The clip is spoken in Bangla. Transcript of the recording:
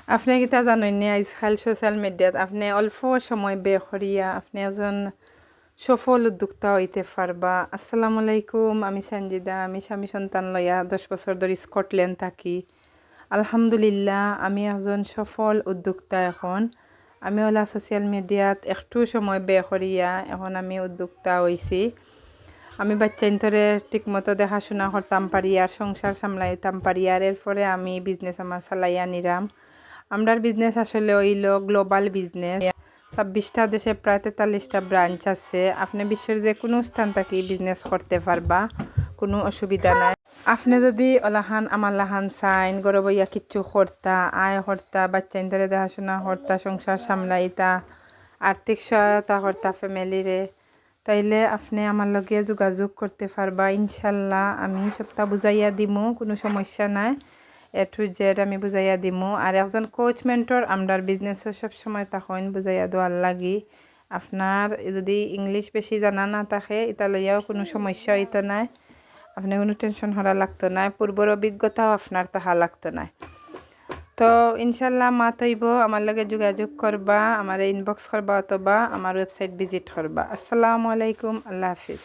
আপনি কিতা জানেন নি আজকাল সোশ্যাল মিডিয়াত আপনি অল্প সময় ব্যয় করিয়া আপনি একজন সফল উদ্যোক্তা হইতে পারবা। আসসালামু আলাইকুম, আমি সঞ্জিদা। আমি স্বামী সন্তান লইয়া 10 বছর ধরে স্কটল্যান্ড থাকি। আলহামদুলিল্লাহ আমি একজন সফল উদ্যোক্তা এখন। আমি ওলা সোশ্যাল মিডিয়াত একটু সময় ব্যয় করিয়া এখন আমি উদ্যোক্তা হইছি। আমি বাচ্চাইন্তরে ঠিকমতো দেখাশোনা করতাম পারি আর সংসার সামলাইতাম পারি আর এরপরে আমি বিজনেস আমার চালাইয়া নিরাম। আমরার বিজনেস আসলে হইল গ্লোবাল বিজনেস। 26টা দেশে প্রায় 43টা ব্রাঞ্চ আছে। আপনি বিশ্বের যে কোনো স্থান থেকে বিজনেস করতে পারবা, কোনো অসুবিধা নাই। আপনি যদি ওলাহান আমার লাহান চাইন গরো বইয়া কিচ্ছু করতা, আয় করতা, বাচ্চাইন্তরে দেখাশোনা করতা, সংসার সামলাইতা, আর্থিক সহায়তা করতা ফ্যামিলিরে, তাইলে আপনি আমার লগে যোগাযোগ করতে পারবা। ইনশাল্লাহ আমি সবটা বুঝাইয়া দিমু, কোনো সমস্যা নাই। এ টু জেড আমি বুঝাইয়া দিমু। আর একজন কোচ মেন্টর আমরার বিজনেসও সবসময় তখন বুঝাইয়া দেওয়ার লাগি। আপনার যদি ইংলিশ বেশি জানা না থাকে এটা লইয়াও কোনো সমস্যা হইতো নাই, আপনি কোনো টেনশন করা লাগতো না, পূর্বর অভিজ্ঞতাও আপনার তাহা লাগতো না। তো ইনশাল্লাহ মাত হইব, আমার লগে যোগাযোগ করবা, আমার ইনবক্স করবা অথবা আমার ওয়েবসাইট ভিজিট করবা। আসসালামু আলাইকুম, আল্লাহ হাফিজ।